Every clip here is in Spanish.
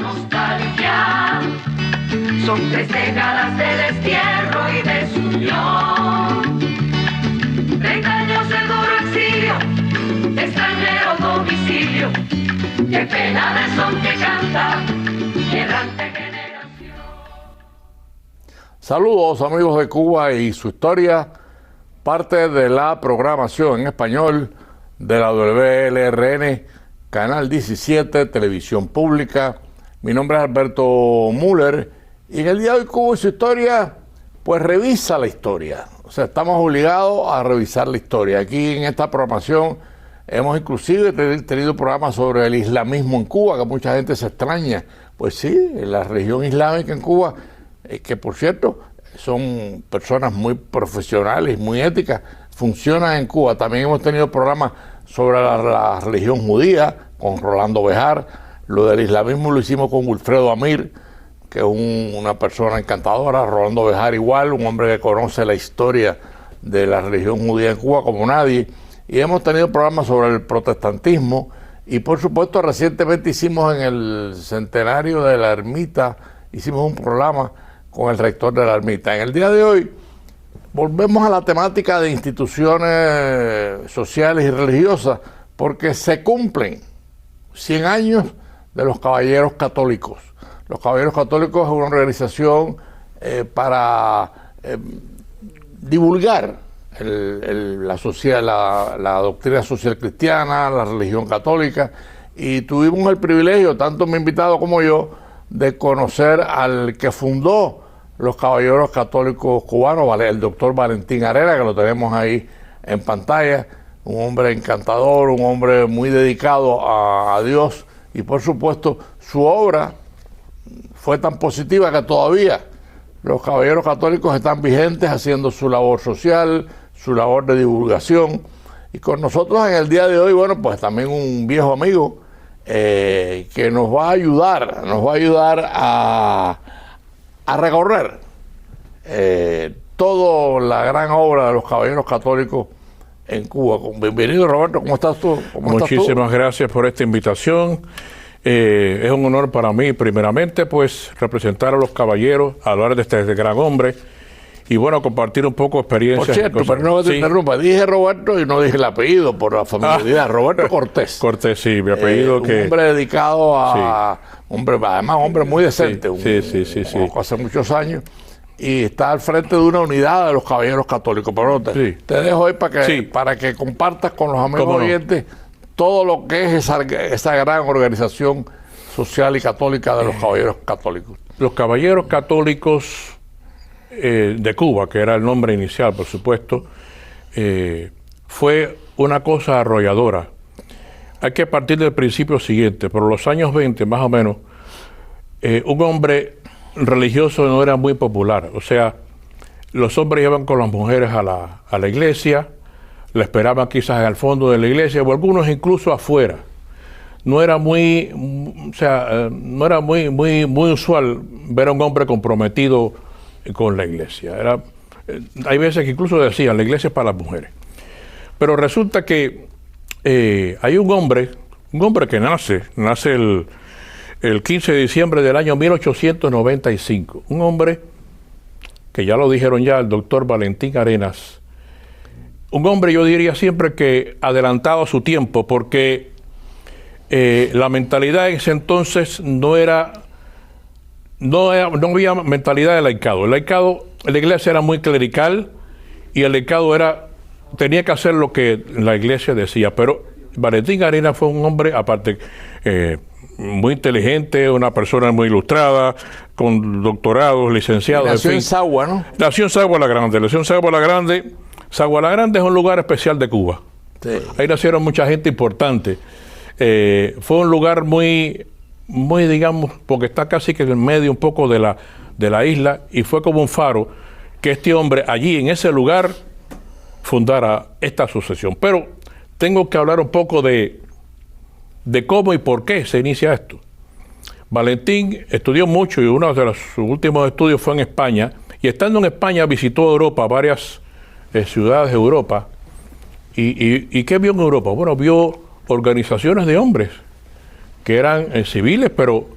nostalgia. Son 3 décadas de destierro y desunión. 30 años de duro exilio, extranjero domicilio. Qué pena de son que canta mi errante generación. Saludos amigos de Cuba y su historia, parte de la programación en español de la WLRN, Canal 17, Televisión Pública. Mi nombre es Alberto Müller y en el día de hoy Cuba y su historia, pues revisa la historia. O sea, estamos obligados a revisar la historia. Aquí en esta programación hemos inclusive tenido programas sobre el islamismo en Cuba, que mucha gente se extraña. Pues sí, la religión islámica en Cuba, que por cierto son personas muy profesionales, muy éticas, funcionan en Cuba. También hemos tenido programas sobre la religión judía con Rolando Bejar. Lo del islamismo lo hicimos con Wilfredo Amir, que es una persona encantadora. Rolando Bejar igual, un hombre que conoce la historia de la religión judía en Cuba como nadie. Y hemos tenido programas sobre el protestantismo y por supuesto recientemente hicimos en el centenario de la ermita, hicimos un programa con el rector de la ermita. En el día de hoy volvemos a la temática de instituciones sociales y religiosas porque se cumplen 100 años de los Caballeros Católicos. Los Caballeros Católicos es una organización para divulgar la doctrina social cristiana, la religión católica, y tuvimos el privilegio, tanto mi invitado como yo, de conocer al que fundó los Caballeros Católicos Cubanos, el doctor Valentín Arena, que lo tenemos ahí en pantalla, un hombre encantador, un hombre muy dedicado a Dios, y por supuesto su obra fue tan positiva que todavía los Caballeros Católicos están vigentes haciendo su labor social, su labor de divulgación. Y con nosotros en el día de hoy, bueno, pues también un viejo amigo que nos va a ayudar a recorrer toda la gran obra de los Caballeros Católicos en Cuba. Bienvenido, Roberto, ¿cómo estás tú? Muchísimas gracias por esta invitación. Es un honor para mí, primeramente, pues, representar a los caballeros, hablar de este gran hombre y, bueno, compartir un poco de experiencia. Por cierto, pero no te interrumpa, dije Roberto y no dije el apellido por la familiaridad. Roberto Cortés. Cortés, sí, mi apellido un hombre dedicado a... Sí. Además, hombre muy decente. Sí. Hace muchos años. Y está al frente de una unidad de los Caballeros Católicos. Pero te dejo ahí para que compartas con los amigos oyentes todo lo que es esa gran organización social y católica de los Caballeros Católicos. Los Caballeros Católicos de Cuba, que era el nombre inicial, por supuesto, fue una cosa arrolladora. Hay que partir del principio siguiente. Por los años 20, más o menos, un hombre religioso no era muy popular. O sea, los hombres iban con las mujeres a la iglesia, le esperaban quizás al fondo de la iglesia, o algunos incluso afuera. No era muy usual ver a un hombre comprometido con la iglesia. Hay veces que incluso decían, la iglesia es para las mujeres. Pero resulta que hay un hombre que nace el 15 de diciembre del año 1895. Un hombre que ya lo dijeron ya, el doctor Valentín Arenas. Un hombre, yo diría siempre que adelantado a su tiempo, porque la mentalidad en ese entonces no había mentalidad de laicado. El laicado, la iglesia era muy clerical y el laicado tenía que hacer lo que la iglesia decía. Pero Valentín Arenas fue un hombre, aparte, muy inteligente, una persona muy ilustrada, con doctorados, licenciado. Nació en Sagua, ¿no? Nació en Sagua la Grande. Sagua la Grande es un lugar especial de Cuba. Sí. Ahí nacieron mucha gente importante. Fue un lugar muy, digamos, porque está casi que en el medio un poco de la isla, y fue como un faro que este hombre allí en ese lugar fundara esta asociación. Pero tengo que hablar un poco de cómo y por qué se inicia esto. Valentín estudió mucho y uno de sus últimos estudios fue en España, y estando en España visitó Europa, varias ciudades de Europa. ¿Y qué vio en Europa? Bueno, vio organizaciones de hombres que eran civiles, pero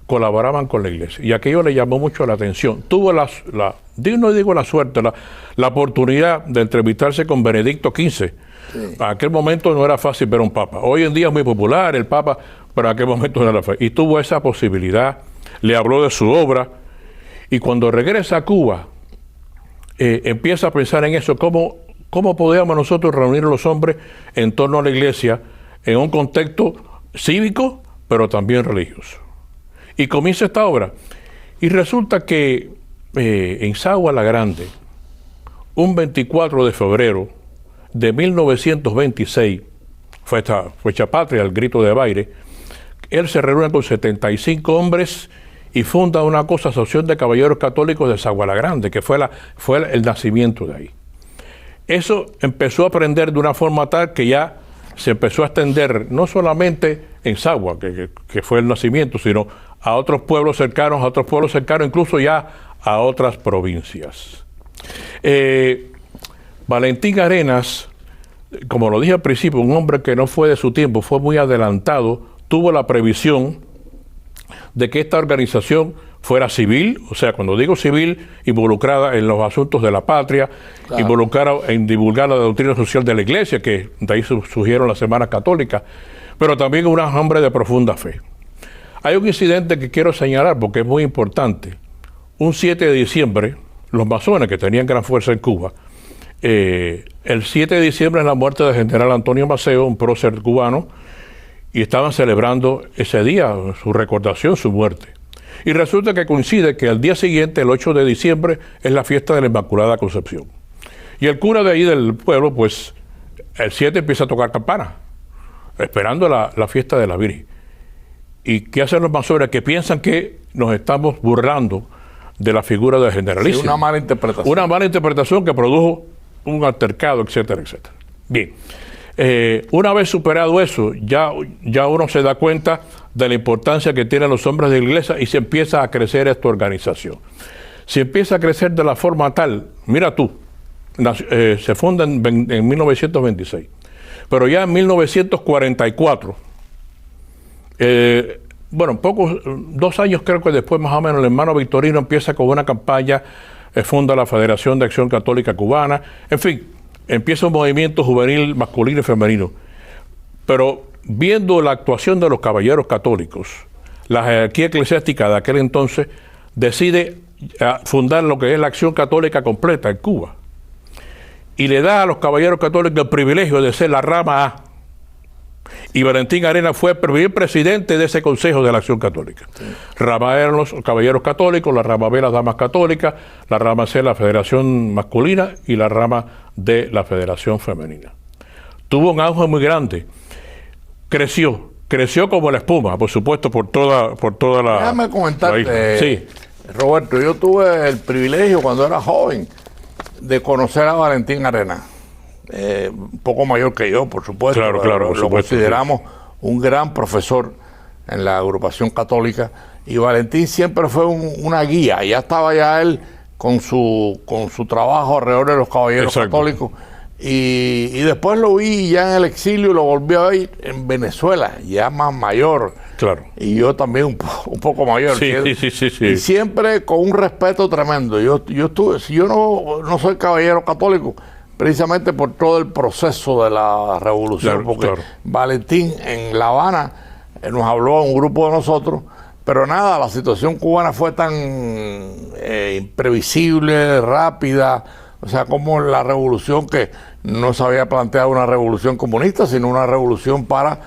colaboraban con la iglesia. Y aquello le llamó mucho la atención. Tuvo no digo la suerte, la oportunidad de entrevistarse con Benedicto XV. Sí. En aquel momento no era fácil ver un papa. Hoy en día es muy popular el papa, pero en aquel momento no era fácil. Y tuvo esa posibilidad, le habló de su obra, y cuando regresa a Cuba, empieza a pensar en eso, cómo podíamos nosotros reunir a los hombres en torno a la iglesia en un contexto cívico, pero también religioso. Y comienza esta obra. Y resulta que en Sagua la Grande, un 24 de febrero de 1926, fecha patria, el grito de Baire, él se reúne con 75 hombres y funda una asociación de caballeros católicos de Sagua la Grande, que fue el nacimiento de ahí. Eso empezó a aprender de una forma tal que ya se empezó a extender no solamente en Sagua, que fue el nacimiento, sino a otros pueblos cercanos, incluso ya a otras provincias. Valentín Arenas, como lo dije al principio, un hombre que no fue de su tiempo, fue muy adelantado, tuvo la previsión de que esta organización fuera civil, o sea, cuando digo civil, involucrada en los asuntos de la patria, claro, involucrada en divulgar la doctrina social de la Iglesia, que de ahí surgieron las Semanas Católicas, pero también un hombre de profunda fe. Hay un incidente que quiero señalar porque es muy importante. Un 7 de diciembre, los masones, que tenían gran fuerza en Cuba, el 7 de diciembre es la muerte del general Antonio Maceo, un prócer cubano, y estaban celebrando ese día, su recordación, su muerte. Y resulta que coincide que al día siguiente, el 8 de diciembre, es la fiesta de la Inmaculada Concepción. Y el cura de ahí del pueblo, pues, el 7 empieza a tocar campana, esperando la fiesta de la Virgen. ¿Y qué hacen los masones? Que piensan que nos estamos burlando de la figura del generalísimo. Sí, una mala interpretación. Una mala interpretación que produjo un altercado, etcétera, etcétera. Bien. Una vez superado eso, ya uno se da cuenta de la importancia que tienen los hombres de la iglesia y se empieza a crecer esta organización. Se empieza a crecer de la forma tal, mira tú, se funda en 1926, pero ya en 1944, 2 años creo que después más o menos, el hermano Victorino empieza con una campaña, funda la Federación de Acción Católica Cubana, en fin, empieza un movimiento juvenil masculino y femenino. Pero viendo la actuación de los caballeros católicos, la jerarquía eclesiástica de aquel entonces decide fundar lo que es la Acción Católica Completa en Cuba. Y le da a los caballeros católicos el privilegio de ser la rama A. Y Valentín Arenas fue el primer presidente de ese Consejo de la Acción Católica. Sí. Rama A eran los caballeros católicos, la rama B las damas católicas, la rama C la Federación Masculina y la rama D la Federación Femenina. Tuvo un auge muy grande. Creció como la espuma, por supuesto, por toda la... Déjame comentarte, sí. Roberto, yo tuve el privilegio cuando era joven de conocer a Valentín Arenas. Un poco mayor que yo, por supuesto. Claro, lo consideramos un gran profesor en la agrupación católica, y Valentín siempre fue una guía. Ya estaba ya él con su trabajo alrededor de los caballeros católicos, y después lo vi ya en el exilio y lo volví a ver en Venezuela, ya más mayor. Claro. Y yo también un poco mayor. Sí. Y siempre con un respeto tremendo. Si yo no soy caballero católico, precisamente por todo el proceso de la revolución, porque Valentín en La Habana nos habló a un grupo de nosotros, pero nada, la situación cubana fue tan imprevisible, rápida, o sea, como la revolución, que no se había planteado una revolución comunista, sino una revolución para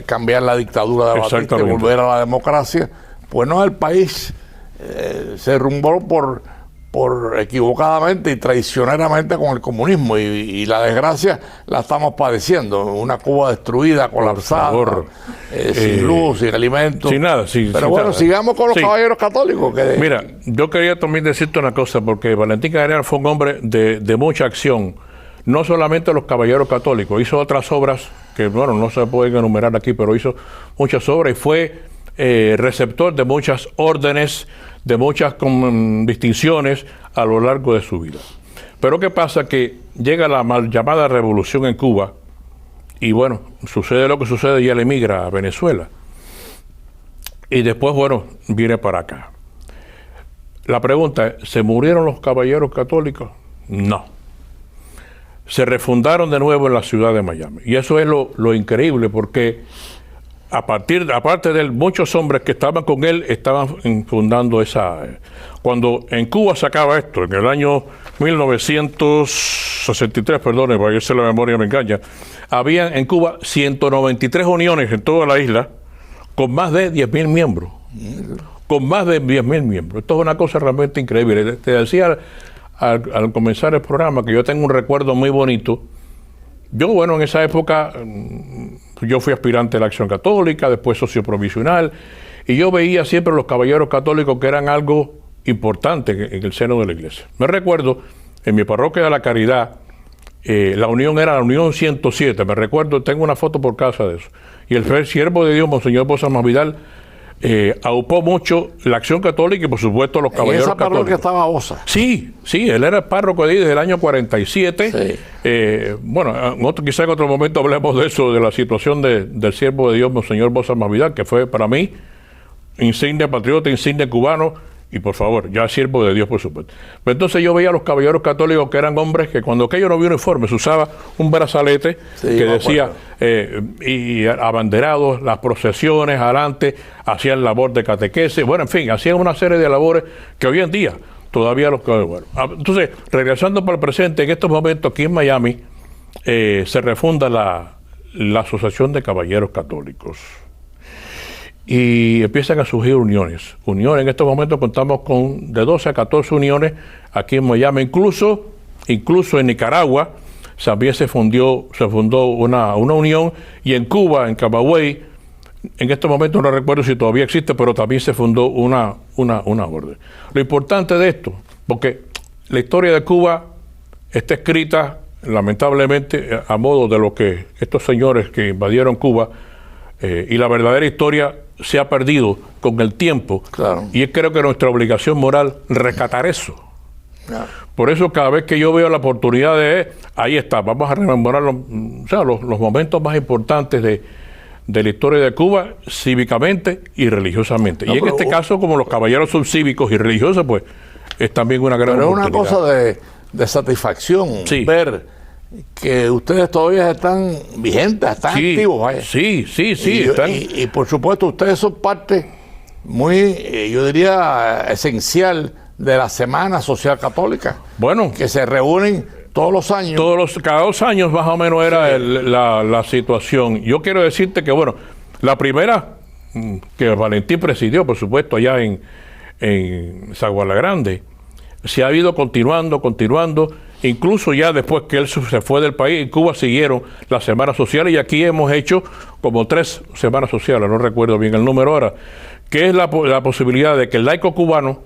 cambiar la dictadura de Batista y volver a la democracia. Pues no, el país se derrumbó por equivocadamente y traicioneramente con el comunismo, y la desgracia la estamos padeciendo. Una Cuba destruida, colapsada, sin luz, sin alimentos, sin nada. Pero bueno, sigamos con los caballeros católicos. Mira, yo quería también decirte una cosa, porque Valentín Arenas fue un hombre de mucha acción, no solamente los caballeros católicos, hizo otras obras que, bueno, no se pueden enumerar aquí, pero hizo muchas obras y fue receptor de muchas órdenes, de muchas distinciones a lo largo de su vida. Pero ¿qué pasa? Que llega la mal llamada revolución en Cuba y bueno, sucede lo que sucede y él emigra a Venezuela. Y después, bueno, vine para acá. La pregunta es, ¿se murieron los caballeros católicos? No. Se refundaron de nuevo en la ciudad de Miami. Y eso es lo increíble, porque aparte de él, muchos hombres que estaban con él estaban fundando esa... Cuando en Cuba se acaba esto, en el año 1963, perdone, para que la memoria me engaña, había en Cuba 193 uniones en toda la isla con más de 10.000 miembros. Con más de 10.000 miembros. Esto es una cosa realmente increíble. Te decía al comenzar el programa que yo tengo un recuerdo muy bonito. Yo, bueno, en esa época yo fui aspirante a la Acción Católica, después socio provisional, y yo veía siempre los caballeros católicos que eran algo importante en el seno de la iglesia. Me recuerdo, en mi parroquia de la Caridad, la unión era la Unión 107, me recuerdo, tengo una foto por casa de eso, y el siervo de Dios, Monseñor Bosa Masvidal, aupó mucho la Acción Católica y por supuesto los caballeros católicos. ¿En esa parroquia estaba Bosa? Sí, él era el párroco de ahí desde el año 47. Sí. Bueno, quizá en otro momento hablemos de eso, de la situación del siervo de Dios, Monseñor Bosa Masvidal, que fue para mí insigne patriota, insigne cubano, y por favor, ya siervo de Dios, por supuesto. Pero entonces yo veía a los caballeros católicos que eran hombres que cuando aquello no había uniforme se usaba un brazalete que decía, y abanderados, las procesiones adelante, hacían labor de catequesis, bueno, en fin, hacían una serie de labores que hoy en día todavía los caballeros. Bueno, entonces, regresando para el presente, en estos momentos aquí en Miami se refunda la Asociación de Caballeros Católicos. Y empiezan a surgir uniones. En estos momentos contamos con de 12 a 14 uniones aquí en Miami. Incluso en Nicaragua también se fundó una unión, y en Cuba, en Camagüey, en estos momentos no recuerdo si todavía existe, pero también se fundó una orden. Lo importante de esto, porque la historia de Cuba está escrita, lamentablemente, a modo de lo que estos señores que invadieron Cuba, y la verdadera historia se ha perdido con el tiempo. Claro. Y creo que nuestra obligación moral rescatar eso. Claro. Por eso cada vez que yo veo la oportunidad ahí está, vamos a rememorar los momentos más importantes de la historia de Cuba, cívicamente y religiosamente. Y en este caso, como los caballeros son cívicos y religiosos, pues es también una gran oportunidad. Pero es una cosa de satisfacción ver que ustedes todavía están vigentes, están activos. Vaya. Sí. Y por supuesto, ustedes son parte muy, yo diría, esencial de la Semana Social Católica. Bueno. Que se reúnen todos los años. Cada 2 años más o menos era la situación. Yo quiero decirte que, bueno, la primera que Valentín presidió, por supuesto, allá en Saguala Grande, se ha ido continuando. Incluso ya después que él se fue del país, en Cuba siguieron las semanas sociales, y aquí hemos hecho como 3 semanas sociales, no recuerdo bien el número ahora, que es la posibilidad de que el laico cubano,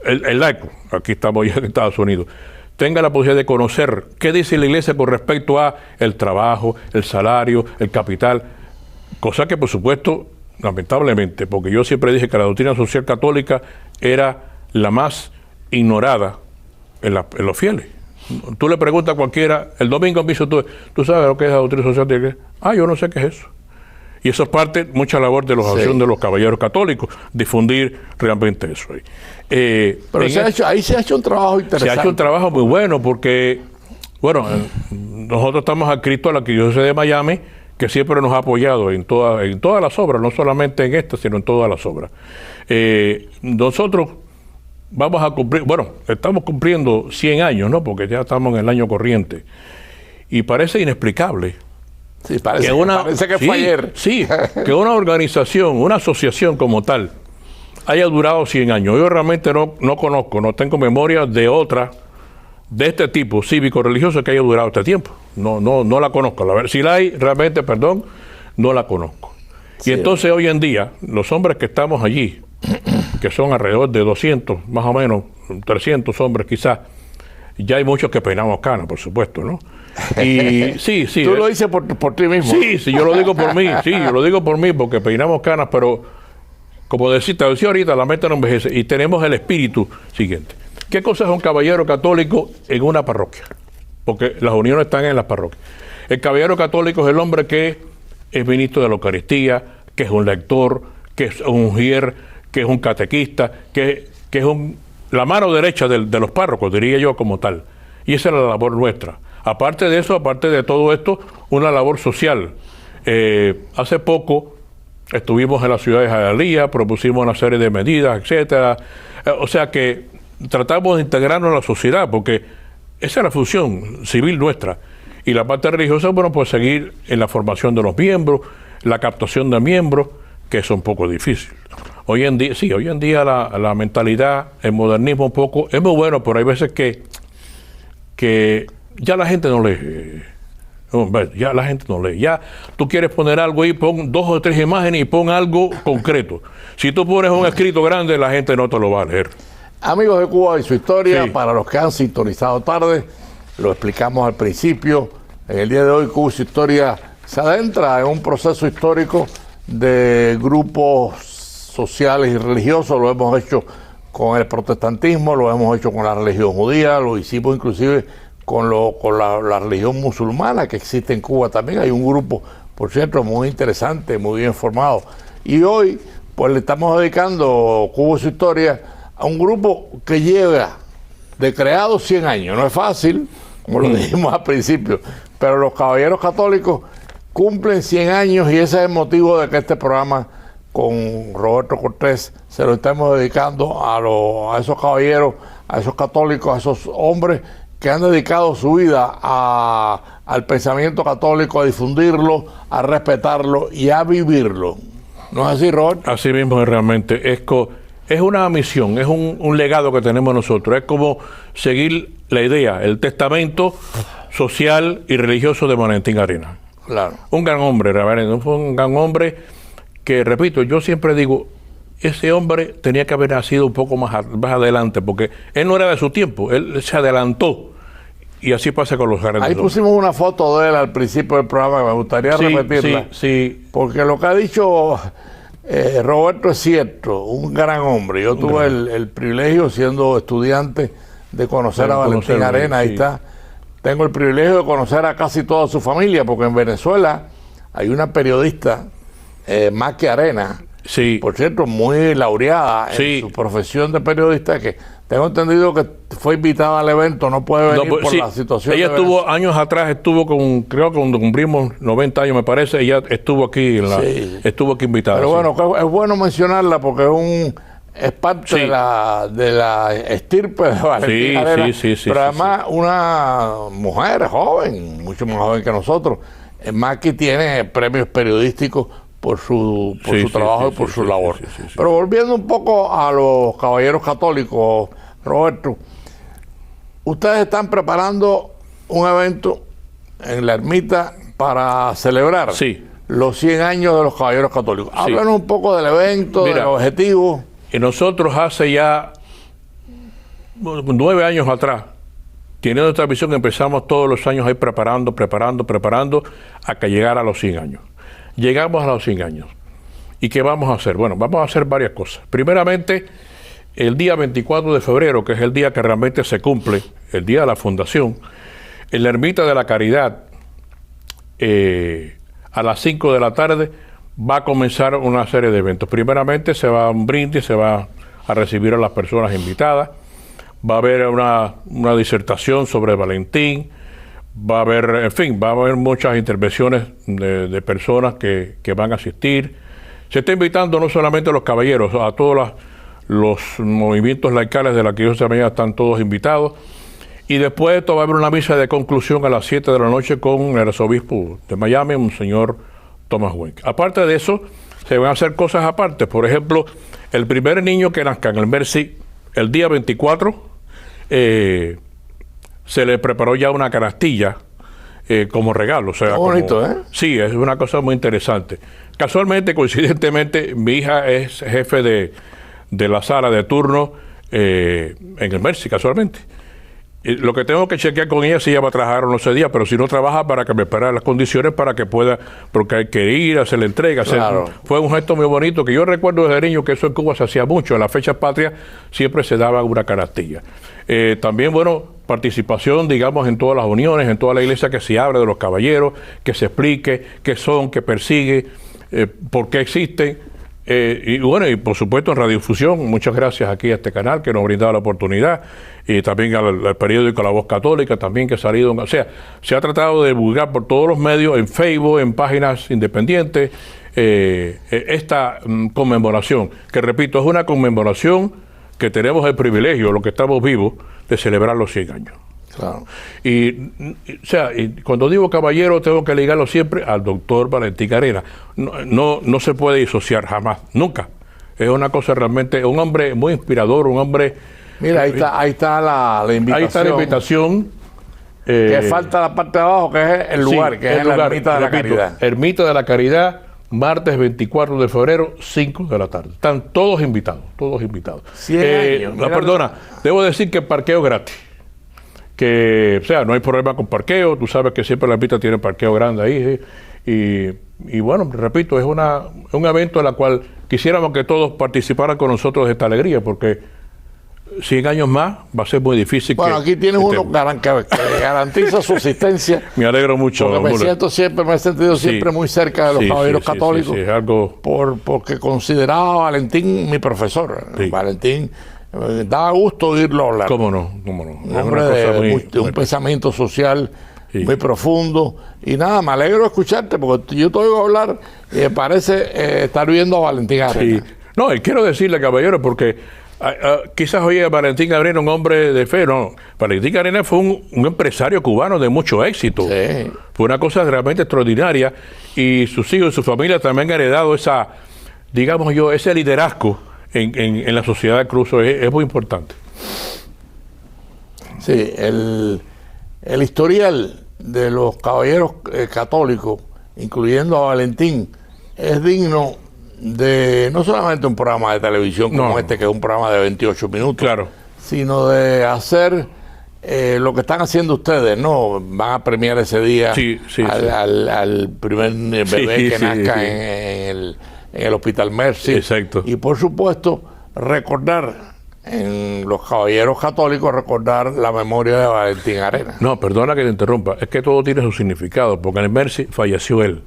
el laico, aquí estamos ya en Estados Unidos, tenga la posibilidad de conocer qué dice la iglesia con respecto a el trabajo, el salario, el capital, cosa que por supuesto, lamentablemente, porque yo siempre dije que la doctrina social católica era la más ignorada en los fieles. Tú le preguntas a cualquiera, el domingo en misa, ¿tú sabes lo que es la doctrina social? Yo no sé qué es eso. Y eso es parte, mucha labor de la asociación de los caballeros católicos, difundir realmente eso. Pero ahí se ha hecho un trabajo interesante. Se ha hecho un trabajo muy bueno, porque, bueno, nosotros estamos adscritos a la Arquidiócesis de Miami, que siempre nos ha apoyado en todas las obras, no solamente en esta, sino en todas las obras. Nosotros vamos a cumplir, estamos cumpliendo 100 años, ¿no? Porque ya estamos en el año corriente. Y parece inexplicable. Sí, parece que fue ayer. Sí, que una organización, una asociación como tal, haya durado 100 años. Yo realmente no conozco, no tengo memoria de otra de este tipo, cívico-religioso, que haya durado este tiempo. No la conozco. Si la hay, realmente, no la conozco. Sí. Y entonces hoy en día, los hombres que estamos allí, que son alrededor de 200, más o menos, 300 hombres quizás, ya hay muchos que peinamos canas, por supuesto, ¿no? Y sí. Tú lo dices por ti mismo. Sí, yo lo digo por mí, yo lo digo por mí, porque peinamos canas, pero como decía ahorita, la mente no envejece, y tenemos el espíritu siguiente. ¿Qué cosa es un caballero católico en una parroquia? Porque las uniones están en las parroquias. El caballero católico es el hombre que es ministro de la Eucaristía, que es un lector, que es un ujier, que es un catequista, que es la mano derecha de los párrocos, diría yo, como tal. Y esa es la labor nuestra. Aparte de eso, aparte de todo esto, una labor social. Hace poco estuvimos en la ciudad de Hialeah, propusimos una serie de medidas, etcétera. O sea que tratamos de integrarnos a la sociedad, porque esa es la función civil nuestra. Y la parte religiosa, bueno, pues seguir en la formación de los miembros, la captación de miembros, que es un poco difícil. Hoy en día la mentalidad, el modernismo un poco, es muy bueno, pero hay veces que ya la gente no lee. Ya la gente no lee. Ya tú quieres poner algo ahí, pon 2 o 3 imágenes y pon algo concreto. Si tú pones un escrito grande, la gente no te lo va a leer. Amigos de Cuba y su historia, Sí. para los que han sintonizado tarde, lo explicamos al principio. En el día de hoy, Cuba y su historia se adentra en un proceso histórico de grupos sociales y religiosos. Lo hemos hecho con el protestantismo, lo hemos hecho con la religión judía, lo hicimos inclusive con la religión musulmana que existe en Cuba también. Hay un grupo, por cierto, muy interesante, muy bien formado. Y hoy, pues le estamos dedicando Cuba y su historia a un grupo que lleva de creado 100 años. No es fácil, como lo dijimos al principio, pero los caballeros católicos cumplen 100 años y ese es el motivo de que este programa con Roberto Cortés se lo estamos dedicando a esos caballeros, a esos católicos, a esos hombres que han dedicado su vida al pensamiento católico, a difundirlo, a respetarlo y a vivirlo. ¿No es así, Roberto? Así mismo es realmente. Es una misión, es un legado que tenemos nosotros. Es como seguir la idea, el testamento social y religioso de Valentín Arenas. Claro. Un gran hombre, reverendo. Fue un gran hombre que, repito, yo siempre digo, ese hombre tenía que haber nacido un poco más adelante, porque él no era de su tiempo, él se adelantó. Y así pasa con los grandes. Ahí pusimos una foto de él al principio del programa que me gustaría repetirla. Sí. Porque lo que ha dicho Roberto es cierto, un gran hombre. Yo tuve el privilegio, siendo estudiante, de conocer a Valentín Arenas. Ahí está. Tengo el privilegio de conocer a casi toda su familia, porque en Venezuela hay una periodista, Maki Arenas, Sí. por cierto, muy laureada en su profesión de periodista, que tengo entendido que fue invitada al evento, no puede venir por la situación. Ella estuvo años atrás, creo que cuando cumplimos 90 años, me parece, ella estuvo aquí, estuvo aquí invitada. Pero bueno, es bueno mencionarla porque es parte de la estirpe de Valentín Arenas, pero además una mujer joven, mucho más joven que nosotros. Maki tiene premios periodísticos por su trabajo y por su labor. Pero volviendo un poco a los caballeros católicos, Roberto, ustedes están preparando un evento en la ermita para celebrar los 100 años de los caballeros católicos. Háblanos un poco del evento, del objetivo. Y nosotros hace ya 9 años atrás, teniendo esta visión, empezamos todos los años ahí preparando, a que llegara a los 100 años. Llegamos a los 100 años. ¿Y qué vamos a hacer? Bueno, vamos a hacer varias cosas. Primeramente, el día 24 de febrero, que es el día que realmente se cumple, el día de la fundación, en la Ermita de la Caridad, a las 5 de la tarde, va a comenzar una serie de eventos. Primeramente, se va a un brindis, se va a recibir a las personas invitadas, va a haber una disertación sobre Valentín, va a haber muchas intervenciones de personas que van a asistir. Se está invitando no solamente a los caballeros, a todos los movimientos laicales de la Arquidiócesis de Miami, están todos invitados. Y después de esto va a haber una misa de conclusión a las 7 de la noche con el arzobispo de Miami, Monseñor Thomas Wenck. Aparte de eso, se van a hacer cosas aparte. Por ejemplo, el primer niño que nazca en el Mercy, el día 24, se le preparó ya una canastilla como regalo. O sea, bonito, ¿eh? Sí, es una cosa muy interesante. Casualmente, coincidentemente, mi hija es jefe de la sala de turno en el Mercy, casualmente. Lo que tengo que chequear con ella si ella va a trabajar o no ese día, pero si no trabaja, para que me esperen las condiciones para que pueda, porque hay que ir a hacer la entrega. Claro. Fue un gesto muy bonito que yo recuerdo desde niño que eso en Cuba se hacía mucho. En las fechas patrias siempre se daba una canastilla. También, bueno, participación, digamos, en todas las uniones, en toda la iglesia, que se abre de los caballeros, que se explique qué son, qué persigue, por qué existen. Y bueno, y por supuesto en Radiodifusión, muchas gracias aquí a este canal que nos ha brindado la oportunidad, y también al periódico La Voz Católica también, que ha salido, o sea, se ha tratado de divulgar por todos los medios, en Facebook, en páginas independientes, esta conmemoración, que repito, es una conmemoración que tenemos el privilegio, los que estamos vivos, de celebrar los 100 años. Claro. O sea, cuando digo caballero, tengo que ligarlo siempre al doctor Valentín Arenas. No se puede disociar jamás, nunca. Es una cosa realmente, un hombre muy inspirador, un hombre... Mira, ahí está la invitación. Ahí está la invitación. Que falta la parte de abajo, que es el lugar, que es la Ermita de la Caridad. Ermita de la Caridad, martes 24 de febrero, 5 de la tarde. Están todos invitados, todos invitados. 100 años. Perdona, debo decir que el parqueo es gratis. Que, o sea, no hay problema con parqueo, tú sabes que siempre la Ermita tiene parqueo grande ahí, y bueno, repito, es un evento en el cual quisiéramos que todos participaran con nosotros de esta alegría, porque 100 años más va a ser muy difícil. Bueno, aquí tienes uno que garantiza su asistencia. Me alegro mucho. Porque me he sentido siempre muy cerca de los caballeros católicos, es algo... porque consideraba a Valentín mi profesor. Sí. Valentín, daba gusto oírlo hablar. ¿Cómo no? Un hombre de un pensamiento social muy profundo. Y nada, me alegro de escucharte, porque yo te oigo hablar y me parece estar viendo a Valentín Arenas. Sí. No, y quiero decirle, caballero, porque quizás oye, Valentín Arenas un hombre de fe. No, Valentín Arenas fue un empresario cubano de mucho éxito. Sí. Fue una cosa realmente extraordinaria, y sus hijos y su familia también han heredado ese liderazgo en la sociedad de Cruzo. Es muy importante. Sí, el historial de los caballeros católicos, incluyendo a Valentín, es digno de no solamente un programa de televisión como este, que es un programa de 28 minutos, claro, sino de hacer lo que están haciendo ustedes, ¿no? Van a premiar ese día al primer bebé que nazca en el Hospital Mercy. Exacto. Y por supuesto, recordar en los caballeros católicos, recordar la memoria de Valentín Arenas. No, perdona que te interrumpa, es que todo tiene su significado, porque en el Mercy falleció él.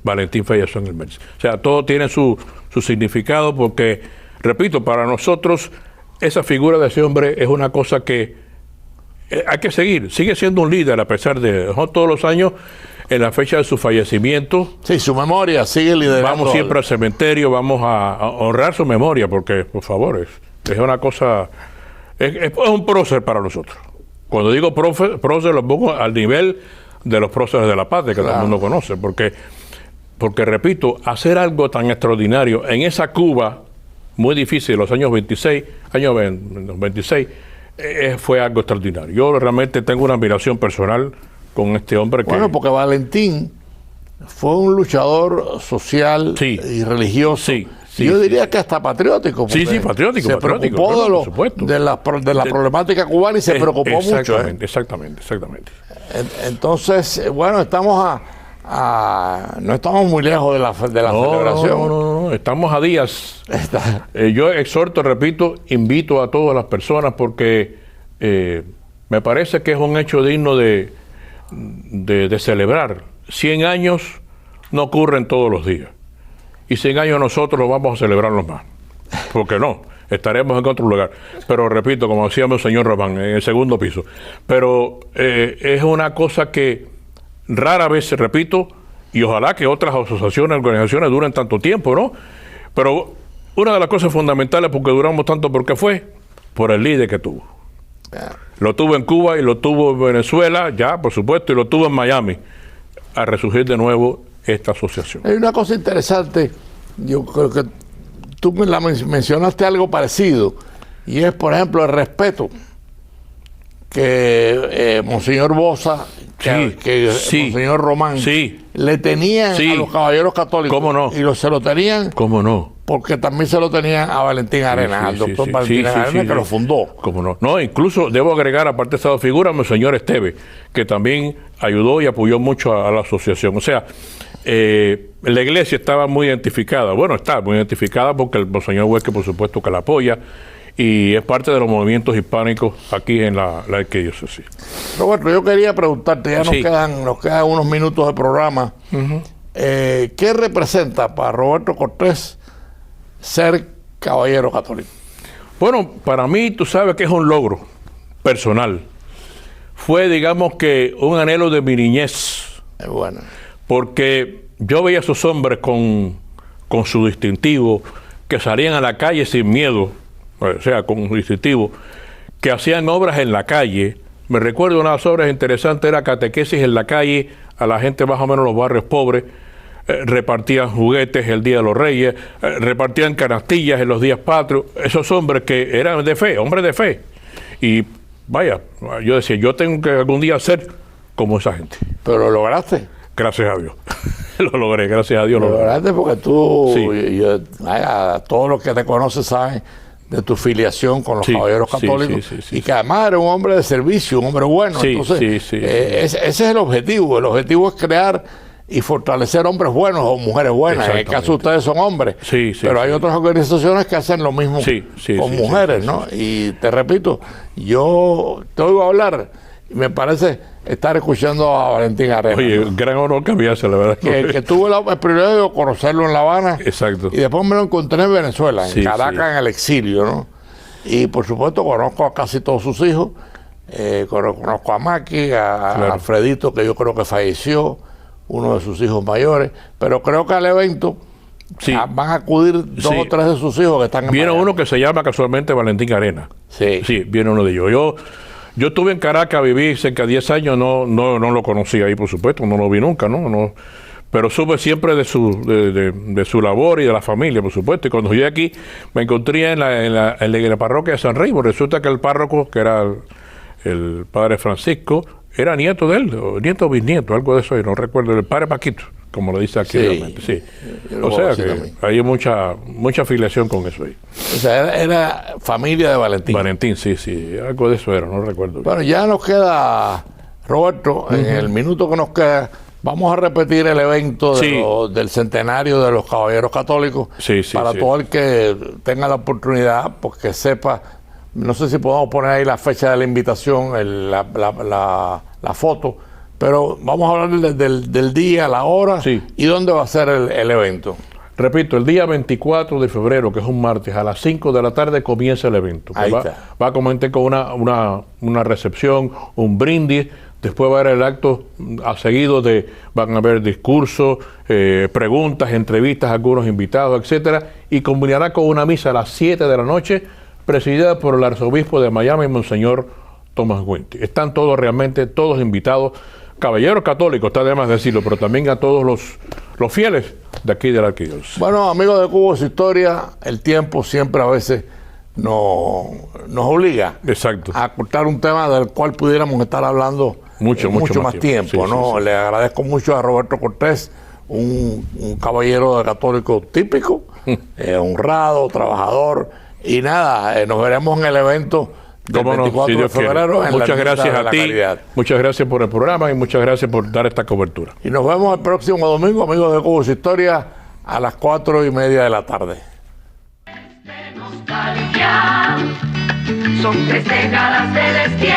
Valentín falleció en el Mercy. O sea, todo tiene su significado, porque, repito, para nosotros esa figura de ese hombre es una cosa que hay que seguir. Sigue siendo un líder a pesar de todos los años. En la fecha de su fallecimiento, sí, su memoria sigue liderando. Vamos siempre al cementerio, vamos a honrar su memoria, porque, por favor, es una cosa, es un prócer para nosotros. Cuando digo prócer, lo pongo al nivel de los próceres de la patria, que todo el mundo conoce, porque repito, hacer algo tan extraordinario en esa Cuba muy difícil, los años 26, fue algo extraordinario. Yo realmente tengo una admiración personal con este hombre. Bueno, porque Valentín fue un luchador social y religioso. Yo diría que hasta patriótico. Sí, patriótico. Se preocupó de la problemática cubana y se preocupó mucho. Exactamente. Entonces, bueno, estamos no estamos muy lejos de la celebración. No, estamos a días. Yo exhorto, repito, invito a todas las personas, porque me parece que es un hecho digno de celebrar. 100 años no ocurren todos los días, y 100 años nosotros los vamos a celebrarlos más, porque no, estaremos en otro lugar, pero repito, como decíamos el señor Román, en el segundo piso, pero es una cosa que rara vez se repito, y ojalá que otras asociaciones, organizaciones duren tanto tiempo, ¿no? Pero una de las cosas fundamentales porque duramos tanto, porque fue por el líder que tuvo. Lo tuvo en Cuba y lo tuvo en Venezuela, ya, por supuesto, y lo tuvo en Miami, a resurgir de nuevo esta asociación. Hay una cosa interesante, yo creo que tú mencionaste algo parecido, y es, por ejemplo, el respeto que Monseñor Bosa, Monseñor Román, le tenían a los caballeros católicos. ¿Cómo no? Y se lo tenían. ¿Cómo no? Porque también se lo tenían a Valentín Arenas, al doctor Valentín Arenas, que lo fundó. ¿Cómo no? No, incluso debo agregar, aparte de esta figura, a Monseñor Esteve, que también ayudó y apoyó mucho a la asociación. O sea, la iglesia estaba muy identificada. Bueno, está muy identificada porque el Monseñor Huesque, por supuesto, que la apoya, y es parte de los movimientos hispánicos aquí en la arquidiócesis. Roberto, yo quería preguntarte, ya nos quedan unos minutos de programa. ¿Qué representa para Roberto Cortés ser caballero católico? Bueno, para mí, tú sabes que es un logro personal. Fue, digamos que, un anhelo de mi niñez. Es bueno. Porque yo veía a esos hombres con su distintivo, que salían a la calle sin miedo, o sea, con su distintivo, que hacían obras en la calle. Me recuerdo una de las obras interesantes, era catequesis en la calle, a la gente más o menos los barrios pobres, repartían juguetes el Día de los Reyes, repartían canastillas en los días patrios, esos hombres que eran de fe, hombres de fe. Y vaya, yo decía, yo tengo que algún día ser como esa gente. ¿Pero lo lograste? Gracias a Dios. Lo logré, gracias a Dios. Lo lograste porque tú, sí. todos los que te conocen saben de tu filiación con los caballeros católicos, y que además eres un hombre de servicio, un hombre bueno. Entonces, ese es el objetivo. El objetivo es crear y fortalecer hombres buenos o mujeres buenas. En el caso de ustedes son hombres, pero hay otras organizaciones que hacen lo mismo con mujeres, ¿no? Y te repito, yo te oigo hablar y me parece estar escuchando a Valentín Arenas. Oye, un gran honor que había, la verdad. Que tuve el privilegio de conocerlo en La Habana. Exacto. Y después me lo encontré en Venezuela, en Caracas, en el exilio, ¿no? Y por supuesto conozco a casi todos sus hijos. Conozco a Maki, a Alfredito, que yo creo que falleció, uno de sus hijos mayores. Pero creo que al evento van a acudir dos o tres de sus hijos que están en Viene Miami. uno que se llama casualmente Valentín Arenas. Sí, viene uno de ellos. Yo estuve en Caracas, viví cerca de 10 años, no lo conocí ahí, por supuesto, no lo vi nunca, ¿no? Pero supe siempre de su labor y de la familia, por supuesto. Y cuando llegué aquí, me encontré en la parroquia de San Rey. Resulta que el párroco, que era el padre Francisco, era nieto de él, o nieto o bisnieto, algo de eso, y no recuerdo, el padre Paquito, como lo dice aquí realmente. Sí. O sea que hay mucha afiliación con eso ahí. O sea, era familia de Valentín. Valentín, sí, algo de eso era, no recuerdo. Bueno, ya nos queda, Roberto, en el minuto que nos queda, vamos a repetir el evento del centenario de los Caballeros Católicos para todo el que tenga la oportunidad, pues que sepa. No sé si podemos poner ahí la fecha de la invitación, la foto, pero vamos a hablar del día, la hora y dónde va a ser el evento. Repito, el día 24 de febrero, que es un martes, a las 5 de la tarde comienza el evento. Va a comenzar con una recepción, un brindis, después va a haber el acto seguido van a haber discursos, preguntas, entrevistas a algunos invitados, etcétera, y culminará con una misa a las 7 de la noche, presidida por el arzobispo de Miami, Monseñor Thomas Wynter. Están todos invitados, caballeros católicos, está de más decirlo, pero también a todos los fieles de aquí de la arquidiócesis. Bueno, amigos de Cubo Su Historia, el tiempo siempre a veces nos obliga a cortar un tema del cual pudiéramos estar hablando mucho más tiempo, ¿no? Le agradezco mucho a Roberto Cortés, un caballero católico típico, honrado, trabajador, y nada, nos veremos en el evento del 24 de febrero. Muchas gracias a ti, muchas gracias por el programa y muchas gracias por dar esta cobertura. Y nos vemos el próximo domingo, amigos de Cubo Su Historia, a las 4:30 de la tarde. Son 3 décadas de destierro.